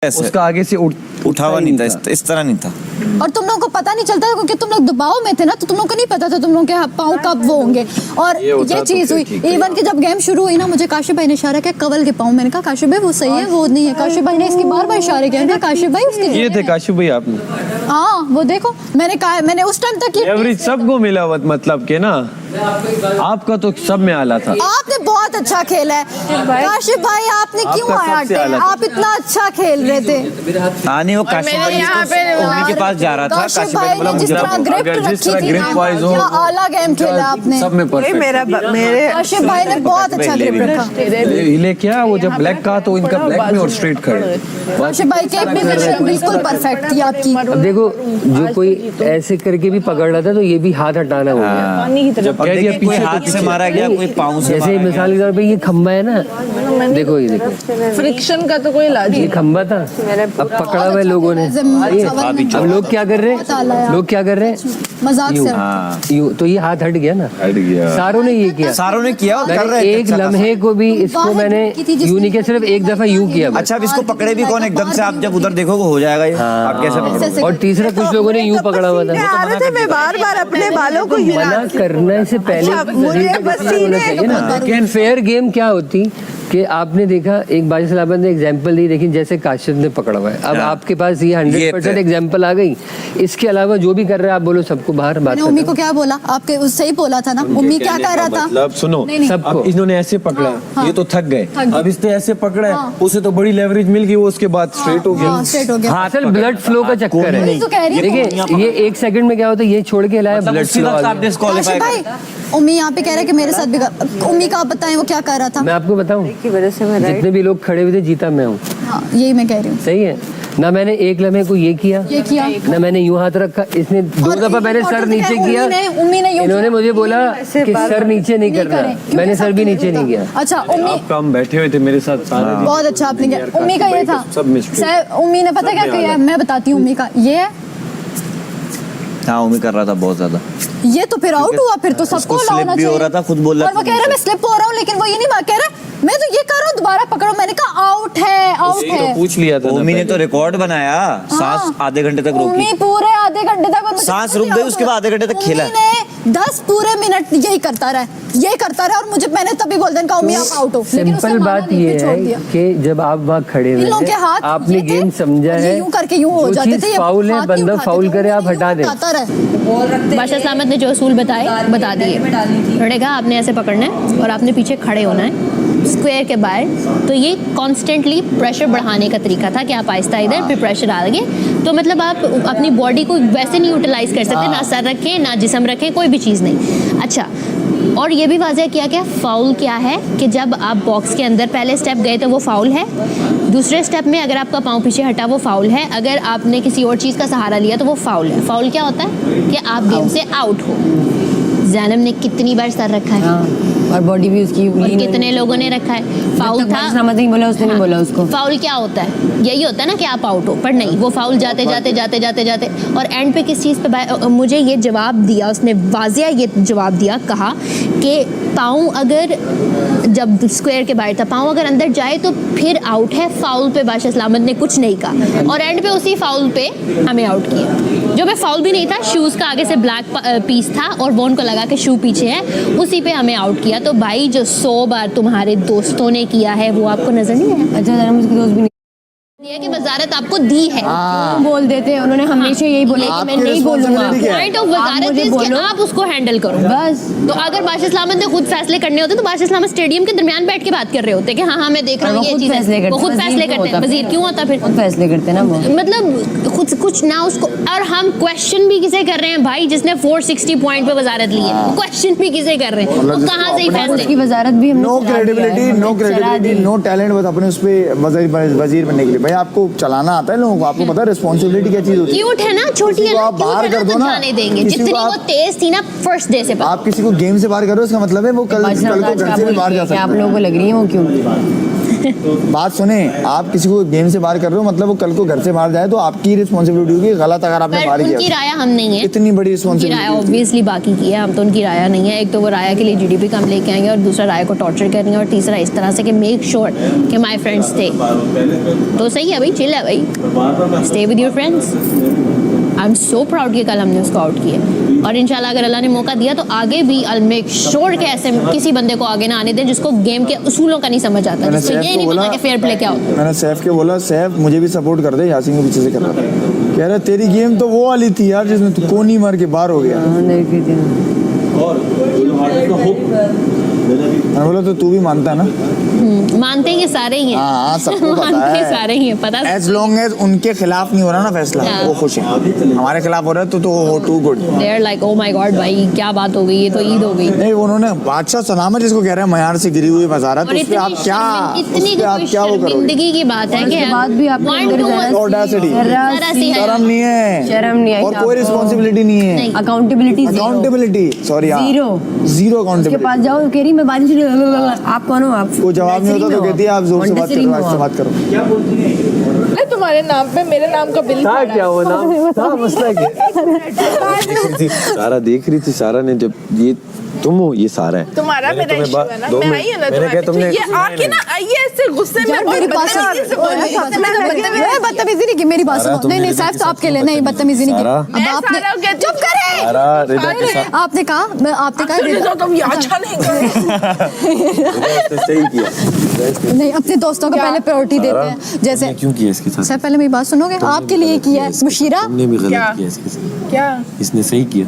उसका आगे से उठा हुआ नहीं था, इस तरह नहीं था। और तुम लोगों को पता नहीं चलता क्योंकि तुम लोग दबाव में थे ना, तो तुम लोगों को नहीं पता था तुम लोगों के पाँव कब वो होंगे। और ये चीज हुई इवन कि जब गेम शुरू हुई ना, मुझे काशिफ भाई ने इशारा किया कवल के पाँव, मैंने कहा काशिफ भाई वो सही है, वो नहीं है। काशिफ भाई ने इसकी बार बार इशारे किया, काशिफ भाई उसके ये थे काशिफ भाई आपने। हाँ वो देखो, मैंने कहा, मैंने उस टाइम तक एवरेज सबको मिला मतलब के ना, आपका तो सब में आला था। आपने बहुत अच्छा खेला है काशिफ भाई, आपने क्यों आया? आप इतना अच्छा खेल रहे थे। हाँ नहीं, वो काशिफ भाई उन्हीं के पास जा रहा था। काशिफ भाई ने जिस तरह ग्रिप रखी थी ना, क्या आला गेम खेला आपने। सब में परफेक्ट। मेरे काशिफ भाई ने बहुत अच्छा ग्रिप रखा। हिले क्या, वो जब ब्लैक कहा तो इनका ब्लैक में और स्ट्रेट खड़े। काशिफ भाई की पोजीशन बिल्कुल परफेक्ट थी आपकी। अब देखो, जो कोई ऐसे करके भी पकड़ रहा था तो ये भी हाथ हटाना हो गया। और देखिए, कोई हाथ से मारा गया, कोई पाँव से। जैसे मिसाल के तौर पे ये खंबा है ना, देखो ये देखो, फ्रिक्शन का तो कोई इलाज ये नहीं। खंबा था, अब पकड़ा हुआ है लोगों ने। अब लोग क्या कर रहे हैं, लोग क्या कर रहे हैं, मजाक से यूं, तो ये हाथ हट गया ना, सारों ने ये किया, सारों ने किया और कर रहे थे। एक लम्हे को भी इसको मैंने यूं नहीं किया, सिर्फ एक दफा यूं किया। अच्छा, अब इसको पकड़े भी कौन एकदम से? आप जब उधर देखोगे हो जाएगा ये। आप कैसे पकड़ोगे? और तीसरा कुछ लोगों ने यूं पकड़ा हुआ था। मैं बार बार अपने बालों को मना करने से पहले मुझे होना चाहिए ना। लेकिन फेयर गेम क्या होती कि आपने देखा, एक बाजी सलामत ने एग्जांपल दी, लेकिन जैसे काशिफ ने पकड़ा हुआ है, अब आपके पास ये 100% एग्जांपल आ गई। इसके अलावा जो भी कर रहे हैं आप बोलो सबको बाहर बात। उम्मी को क्या बोला? आपके उससे ही बोला था ना, उम्मी क्या कर रहा था? मतलब सुनो, अब इन्होंने ऐसे पकड़ा, ये तो थक गए, अब इसने ऐसे पकड़ा है, उसे तो बड़ी लेवरेज मिल गई, वो उसके बाद स्ट्रेट हो गया। स्ट्रेट हो गया। असल ब्लड फ्लो का चक्कर है। देखिए ये एक सेकंड में क्या होता है, ये छोड़ के लाया ब्लड फ्लो। उम्मी यहाँ पे कह रहे हैं कि मेरे साथ भी उम्मी का आप बताएं वो क्या कर रहा था? मैं आपको बताऊं, जितने भी लोग खड़े हुए थे जीता मैं हूँ। हाँ, यही मैं कह रही हूँ। सही है ना, मैंने एक लम्हे को ये किया ना, मैंने यूं हाथ रखा, इसने 2 दफा मैंने सर नीचे किया, इन्होंने मुझे बोला कि सर नीचे नहीं करना, मैंने सर भी नीचे नहीं किया। अच्छा उम्मी, आप हम बैठे हुए थे मेरे साथ सारे। बहुत अच्छा आपने किया। उम्मी का ये था, उम्मी ने पता क्या किया, मैं बताती हूँ उम्मी का ये है। हाँ, उम्मीद कर रहा था बहुत ज्यादा। ये तो फिर आउट हुआ, फिर तो सबको स्लिप भी हो रहा था, खुद बोल रहा था। और वो कह रहा मैं स्लिप हो रहा हूँ, लेकिन वो ये नहीं कह रहा मैं तो ये कर रहा हूँ, दोबारा पकड़ो। मैंने कहा आउट है, आउट है। तो पूछ लिया था। उम्मी ने तो रिकॉर्ड बनाया, सांस आधे घंटे तक रोकी। उम्मी पूरे आधे घंटे तक सांस रुक गई, उसके बाद आधे घंटे तक खेला। 10 पूरे मिनट यही करता रहा, और मुझे मैंने तभी गोल्डन का उम्मी आप आउट हो। सिंपल बात ये है कि जब आप वहाँ खड़े हुए थे, आपने गेम समझा है, यूं करके यूं हो जाते थे। फाउल है, बंदा फाउल करे आप हटा दें। बादशाह सलामत ने जो असूल बताए बता दिए। उन्होंने कहा आपने ऐसे पकड़ना है और आपने पीछे खड़े होना है स्क्वायर के बाहर। तो ये कॉन्स्टेंटली प्रेशर बढ़ाने का तरीका था कि आप आहिस्ता इधर फिर प्रेशर डालेंगे। तो मतलब आप अपनी बॉडी को वैसे नहीं यूटिलाइज कर सकते, ना सर रखें ना जिस्म रखें, कोई भी चीज़ नहीं। अच्छा, और ये भी वाज़ह किया गया फाउल क्या है कि जब आप बॉक्स के अंदर पहले स्टेप गए तो वो फाउल है, दूसरे स्टेप में अगर आपका पाँव पीछे हटा वो फाउल है, अगर आपने किसी और चीज़ का सहारा लिया तो वो फाउल है। फाउल क्या होता है कि आप गेम से आउट हो। ज़ैनब ने कितनी बार सर रखा है और बॉडी भी उसकी, और कितने लोगों ने रखा है। फाउल था, नहीं बोला उसने, नहीं बोला उसको। फाउल क्या होता है, यही होता है ना कि आप आउट हो, पर नहीं, वो फाउल जाते जाते जाते जाते जाते और एंड पे किस चीज़ पे मुझे ये जवाब दिया उसने, वाजिया ये जवाब दिया, कहा कि पाँव अगर जब स्क्वायर के बाहर था, पाँव अगर अंदर जाए तो फिर आउट है। फाउल पे बादशाह सलामत ने कुछ नहीं कहा और एंड पे उसी फाउल पे हमें आउट किया। जो मैं फाउल भी नहीं था, शूज़ का आगे से ब्लैक पीस था और वो उनको लगा कि शू पीछे है, उसी पे हमें आउट किया। तो भाई जो 100 बार तुम्हारे दोस्तों ने किया है वो आपको नजर नहीं आया? अच्छा, मुझे दोस्त भी कि वजारत आपको दी है। बोल देते हैं, उन्होंने हमेशा यही बोला कि मैं नहीं बोलूंगा। पॉइंट ऑफ वजारत इज कि आप उसको हैंडल करो बस। तो अगर बादशाह सलामत ने खुद फैसले करने होते तो बादशाह सलामत स्टेडियम के दरमियान बैठ के बात कर रहे होते कि हाँ मैं देख रहा हूँ ये चीज़ है। वो खुद फैसले करते हैं, वजीर क्यों होता फिर? फैसले करते हैं ना वो, मतलब खुद कुछ ना उसको। और हम क्वेश्चन भी किसे कर रहे हैं भाई, जिसने 460 पॉइंट पे वजारत ली है, क्वेश्चन भी किसे कर रहे हैं, वो कहाँ से फैसले की वजारत भी हमने नो क्रेडिबिलिटी नो टैलेंट, बस अपने उस पे वजीर बनने के लिए। भाई आपको चलाना आता है लोगों को, आपको पता है रिस्पांसिबिलिटी क्या चीज होती है। क्यूट है ना, छोटी है ना, आप बाहर कर दो ना, जाने देंगे जितनी वो तेज थी ना फर्स्ट डे से। आप किसी को गेम से बाहर करो, इसका मतलब है वो कल को घर से भी बाहर जा सकता है। आप लोगों को लग रही है वो क्यों? बात सुने, आप किसी को गेम से बाहर कर रहे हो, मतलब वो कल को घर से बाहर जाए तो आपकी रिस्पॉन्सिबिलिटी होगी, गलत अगर आपने पर बाहर उनकी किया। राय हम नहीं है, इतनी बड़ी उनकी राय रिस्पॉन्सिबिलिटी। ऑब्वियसली बाकी की है, हम तो उनकी राय नहीं है। एक तो वो राय के लिए जीडीपी कम लेके आएंगे और दूसरा राय को टॉर्चर करेंगे और तीसरा इस तरह से कि मेक श्योर कि माय फ्रेंड्स स्टे। तो सही है भाई, चिल है भाई, stay with your friends. I am so proud कि कल हमने उसको आउट किया और इंशाल्लाह अगर अल्लाह ने मौका दिया तो आगे भी आई मेक श्योर कि ऐसे किसी बंदे को आगे ना आने दें जिसको गेम के उसूलों का नहीं समझ आता, मैंने जिसको सैफ ये को नहीं बोला- पता कि फेयर प्ले क्या होता है। मैंने सैफ के बोला, सैफ मुझे भी सपोर्ट कर दे, यासीन के पीछे से कर रहा था, कह रहा तेरी गेम तो वो वाली थी यार जिसमें तू कोनी मार के बाहर हो गया। मैंने बोला तो तू भी मानता है ना? मानते हैं कि सारे ही हैं। हाँ, सबको पता मानते है। सारे ही हैं, पता एज लॉन्ग एज उनके खिलाफ नहीं हो रहा ना फैसला, हाँ। वो खुश है। हमारे खिलाफ हो रहा है तो हो too good. They are like oh my god भाई क्या बात हो गई, ये तो ईद हो गई। नहीं, उन्होंने बादशाह सलामत जिसको कह रहे हैं मयार से गिरी हुई मज़ारा, तो और उस पे आप क्या, इतनी उस पे आप क्या वो करोगे? शर्मिंदगी की बात है कि बाद भी आपके one अंदर to जरा one- Audacity। जरा सी है। शर्म नहीं है, शर्म नहीं आई और कोई आपको। रिस्पॉन्सिबिलिटी नहीं है, नहीं। Accountability accountability sorry, Zero। Zero उसके अकाउंटेबिलिटी। पास जाओ, कह रही मैं बारिश आप कौन हो? आप कोई जवाब नहीं होता तो कहती है आप जोर से बात करो, आज से बात करो। मैं तुम्हारे नाम पे मेरे नाम का बिल था क्या वो नाम था, मसला क्या? सारा देख रही थी, सारा ने जब ये तुम हो, ये सारा है तुम्हारा मैंने मेरा तुम्हें इशू है ना, दो मैं मिनट- आई है ना मैंने कहा तुमने ये आके ना आइए ऐसे गुस्से में यार बहुत मेरी बात बदतमीजी से बोल रही है। मैं बदतमीजी नहीं की, मेरी बात सारा, सुनो। तुमने नहीं नहीं रिदा सैफ के तो साथ आपके लिए नहीं, बदतमीजी नहीं की। सारा। अब मैं आपने सारा क्या- चुप करे। सारा रिदा के साथ आपने कहा आपने कहा रिदा तुम ये अच्छा नहीं कर रहे। उसने सही किया। नहीं, अपने दोस्तों को पहले प्रायोरिटी देते हैं। जैसे तुमने क्यों किया इसके साथ? सर पहले मेरी बात सुनोगे, आपके लिए किया है मुशीरा। तुमने भी क्या? गलत किया इसके साथ, क्या इसने सही किया।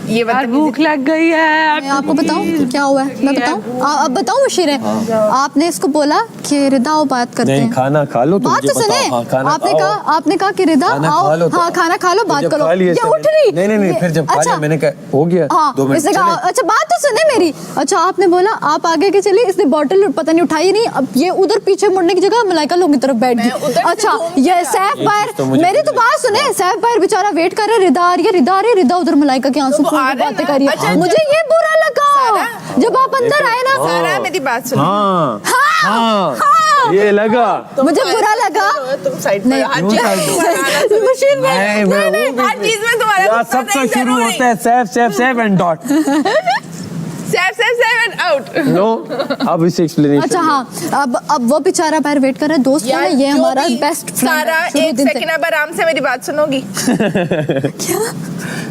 ये भूख लग गई है। मैं आपको बताऊं क्या हुआ है, मैं बताऊं अब बताऊं मुशीरे। आपने इसको बोला कि रिदा आओ बात करते नहीं, हैं। खाना खा लो तो बात मुझे तो सुने, बताओ। हाँ, खाना आपने खाओ। कहा आपने कहा कि रिदा खाना आओ, खा लो तो- हाँ खाना खा लो, बात जब करो। खा लिया ये इसने- उठ रही नहीं, फिर जब खा लिया मैंने कहा हो गया, हाँ 2 मिनट इसने कहा चले। अच्छा बात तो सुने मेरी। अच्छा आपने बोला आप आगे के चली, इसने बॉटल पता नहीं उठाई नहीं, अब ये उधर पीछे मुड़ने की जगह मलाइका लोगों की तरफ बैठ मैं उधर गई। से अच्छा घूम के ये आ सैफ ये बाहर चीज़ तो मुझे मेरी तो पता बात सुने, सैफ बाहर बेचारा वेट कर रहा है, रिदा आ रही है, रिदा आ रही है, रिदा उधर मलाइका के आंसू तो फूल आ के रहे बातें ना। कर रही है। अच्छा, मुझे ये बुरा लगा जब आप अंदर आए ना। सारा मेरी बात सुनो। हाँ हाँ, ये लगा। मुझे बुरा लगा। तुम साइड नहीं, पर हर चीज में तुम्हारा आना सुनो। मुशीर में नहीं, मैं नहीं, वो हर चीज में तुम्हारा यार गुस्सा सबसे नहीं शुरू जरूरी। होता है safe and dot. Save and out. No, अब इसे एक्सप्लेनेशन। अच्छा हाँ, अब वो बेचारा बाहर वेट कर रहा है, दोस्त है, ये हमारा बेस्ट फ्रेंड सारा है शुरू एक दिन से। सेकंड अब आराम से मेरी बात सुनोगी।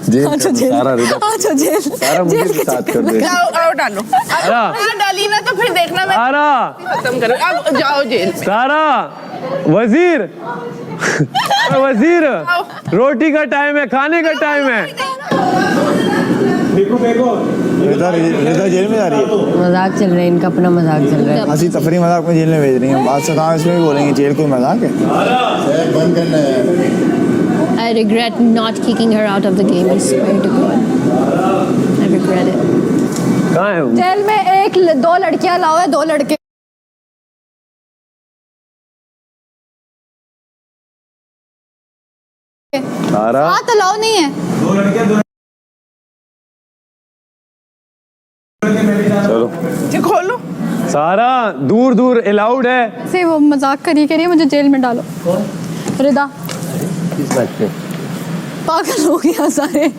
जेल अच्छा कर दो, जेल, सारा रिदा अच्छा जेल, सारा मुझे भी साथ कर दे। आओ डालो। सारा। डाली ना तो फिर देखना मैं सारा खत्म करूँ। अब जाओ जेल। सारा वजीर वजीर रोटी का टाइम है, खाने का टाइम है। रिदा जेल में जा रही है, मजाक चल रहा है इनका, अपना मजाक चल रहा है। हंसी तफरी मजाक में जेल में भेज रही है। बात से कहा इसमें भी बोलेंगे जेल कोई मजाक है। बंद करना है। I regret not kicking her out of the game. I swear to God. I regret it. कहाँ है वो? जेल में दो लड़कियां लाओ है, 2 लड़के। सारा हाथ अलाउ नहीं है। चलो ये खोलो। सारा दूर दूर अलाउड है। से वो मजाक करी मुझे जेल में डालो। रिदा किस बात पे? पागल हो गया सारे।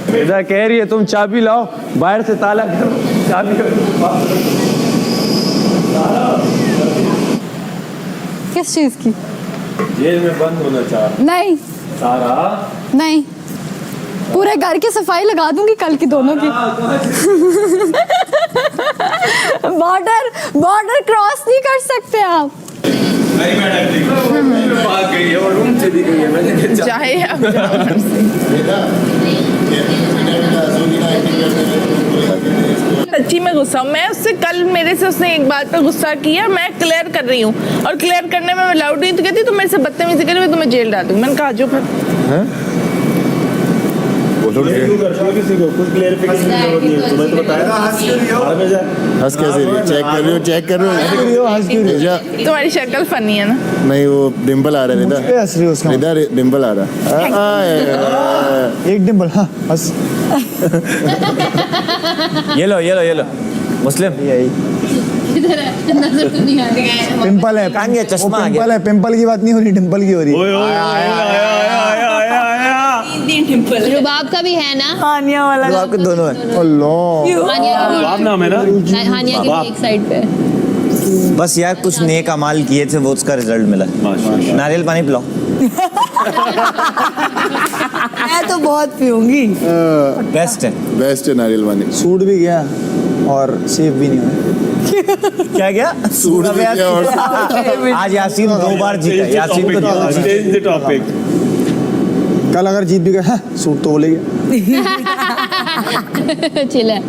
रिदा कह रही है तुम चाबी लाओ, बाहर से ताला करो, चाबी किस चीज की? जेल में बंद होना चाह नहीं सारा। नहीं, पूरे घर की सफाई लगा दूंगी कल की दोनों की। बॉर्डर क्रॉस नहीं कर सकते आप। चाहे अब सच्ची में गुस्सा हूँ मैं उससे। कल मेरे से उसने एक बात पर गुस्सा किया, मैं क्लियर कर रही हूँ और क्लियर करने में मैं लाउड नहीं, तो कहती तुम मेरे से बदतमीजी करी, मैं तुम्हें जेल डाल दूँ। मैंने कहा जो फिर कुछ क्लेरिफिकेशन की जरूरत नहीं है, तुम्हें तो बताया। हंस कैसे रही? चेक कर रही हो, चेक कर रही हो, हंस क्यों रही हो? तुम्हारी शक्ल फनी है ना। नहीं, वो डिम्पल आ रहा है। रिदा हंस रही हो उसका? रिदा डिम्पल आ रहा है। एक डिम्पल, हाँ हंस। ये लो मुस्लिम, यही इधर है, नजर तो नहीं आ रही है। पिंपल है, कहाँ गया? चश्मा आ गया। पिंपल है, पिंपल की बात नहीं हो रही, डिम्पल की हो रही ओए ओए रुबाब का भी है ना? हानिया वाला तो आपके दोनों है। अल्लाह, बाप नाम है ना? हानिया की भी एक साइड पे। बस यार कुछ नेक अमाल किए थे, वो उसका रिजल्ट मिला। माशाल्लाह। नारियल पानी पिलाओ। मैं तो बहुत पीऊंगी। बेस्ट है। बेस्ट है नारियल पानी। सूट भी गया और सेफ भी नहीं हुआ। क्या क्या? सूट भी गया और आज यासीन 2 बार जीता। यासीन को 2 जीता। Change the topic. कल अगर जीत भी गए, हाँ, सूट तो बोलेगा, चिल है।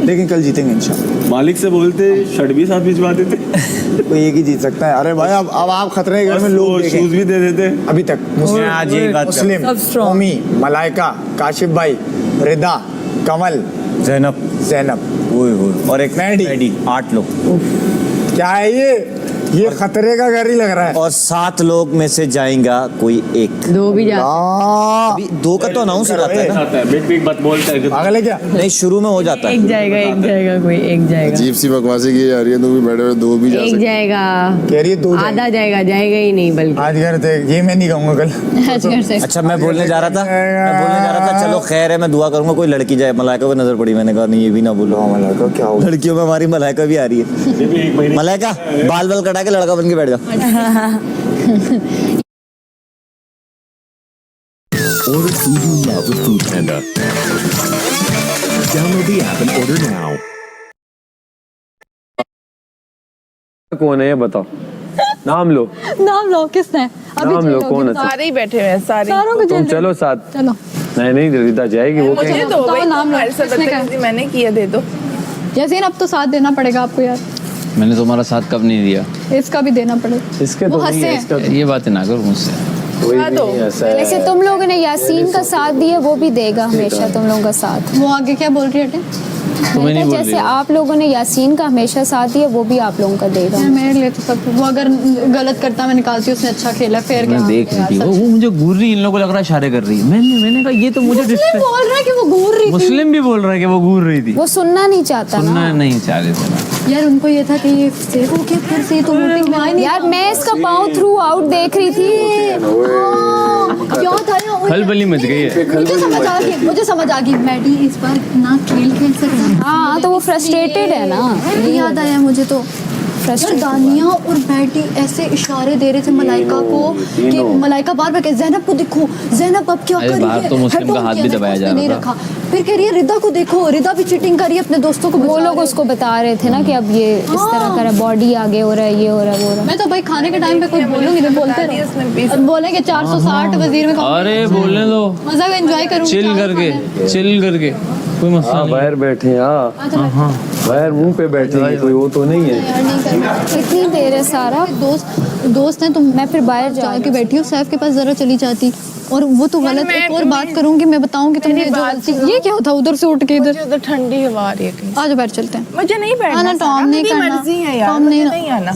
लेकिन कल जीतेंगे इंशाल्लाह। मालिक से बोलते शर्ट भी साथ भिजवा देते, कोई एक ही जीत सकता है। अरे भाई अब आप खतरे के घर में लोग देखें। शूज भी दे देते। अभी तक मैं आज यही बात कर रहा मुस्लिम, ओमी, मलाइका, काशिफ भाई, रिदा, कमल, जैनब, जैनब, ओए और एक मैडी। 8 लोग। क्या है ये खतरे का घर ही लग रहा है। और 7 लोग में से जाएगा कोई एक। 2 भी जा। अभी 2 का तो अनाउंस हो जाता है ना। आता है बिग बिग बात बोलता है कि पागल है क्या? नहीं, शुरू में हो जाता है। एक जाएगा कोई, एक जाएगा, अजीब सी बकवासी की जा रही है। तुम भी बैठे हुए 2 भी जा एक सकते। जाएगा, कह रही है 2 आधा जाएगा ही नहीं बल्कि। आज घर थे, ये मैं नहीं कहूँगा कल। आज घर से अच्छा मैं बोलने जा रहा था चलो खैर है, मैं दुआ करूंगा कोई लड़की जाए। मलाइका को नजर पड़ी, मैंने कहा नहीं ये भी ना बोलो। मलाइका क्या होगा? लड़कियों में हमारी मलाइका भी आ रही है। ये भी 1 महीने मलाइका बाल कटा के लड़का बन के बैठ जाओ। Order food you love with Food Panda. Download the app and order now. कौन है ये बताओ, नाम लो। नाम लो, किसने? अभी नाम लो, जेल कौन होगी। है? सारे ही बैठे हुए हैं, सारे। सारों को तुम जेल चलो साथ। चलो। नहीं रिदा जाएगी वो। मुझे कहेंगे। दो बताओ भाई, नाम लो, हमारे साथ किसने कहा? बदतमीजी मैंने किया, दे दो। यासीन अब तो साथ देना पड़ेगा आपको यार, मैंने तुम्हारा साथ कब नहीं दिया? इसका भी देना पड़ेगा। इसके वो तो नहीं हंसे है, हैं। इसका तो ये बातें ना करो मुझसे। कोई हाँ भी तो। नहीं ऐसा है। वैसे तुम लोगों ने यासीन का साथ दिया, वो भी देगा हमेशा तुम लोगों का साथ। वो आगे क्या बोल रही है? तुम्हें नहीं बोल रही जैसे हो। आप लोगों ने यासीन का हमेशा साथ दिया, वो भी आप लोगों का देगा। यार मेरे लिए तो सब, वो अगर गलत करता मैं निकालती हूँ, उसने अच्छा खेला, फिर क्या? मैं देख रही थी, वो मुझे घूर रही, इन लोगों को लग रहा है इशारे कर रही है। मैंने कहा ये तो मुझे मुस्लिम डिस्ट्रैक्ट। बोल रहा है कि वो घूर रही थी। मुस्लिम भी बोल रहा है कि वो घूर रही थी। वो सुनना नहीं चाहता सुनना ना। नहीं चाह रहे थे ना। यार उनको ये था कि ये सेफ हो गया, फिर से तो वोटिंग में आए नहीं। यार मैं इसका पाँव थ्रू आउट देख रही थी। क्यों था ना? खलबली मच गई है। मुझे समझ आ गई मैडी इस बार ना खेल सकता। हाँ तो वो फ्रस्ट्रेटेड है ना। ये याद आया मुझे तो, यार दानिया और बैटी ऐसे इशारे दे रहे थे मलाइका को कि मलाइका बार बार कह ज़ैनब को देखो, ज़ैनब अब क्या अरे कर रही बाहर है? तो मुस्लिम का हाथ भी दबाया जा नहीं रहा रखा। फिर कह रही है रिदा को देखो, रिदा भी चीटिंग कर रही है अपने दोस्तों को। वो लोग उसको बता रहे थे ना कि अब ये इस तरह कर बॉडी आगे हो रहा है, ये हो रहा है, वो हो रहा है। मैं तो भाई खाने के टाइम पे कुछ बोलूंगी नहीं, बोलते रहो। और बोलेंगे 460 वजीर में अरे बोलने दो, मजा एंजॉय करूंगी। चिल करके कोई मसला हाँ नहीं। बाहर बैठे हैं, हाँ बाहर मुंह पे बैठे हैं, कोई वो तो नहीं है। इतनी देर है सारा। दोस्त हैं तुम। मैं फिर बाहर जाके बैठी हूँ, सैफ के पास जरा चली जाती और वो तो गलत। एक और बात करूंगी, मैं बताऊंगी तुमने जो गलती। ये क्या था उधर से उठ के इधर? मुझे उधर ठंडी हवा आ रही है कहीं। आज बाहर चलते हैं। मुझे नहीं बैठना। हाँ ना, टॉम नहीं मेरी करना। मर्जी है यार, टॉम मुझे नहीं- नहीं आना।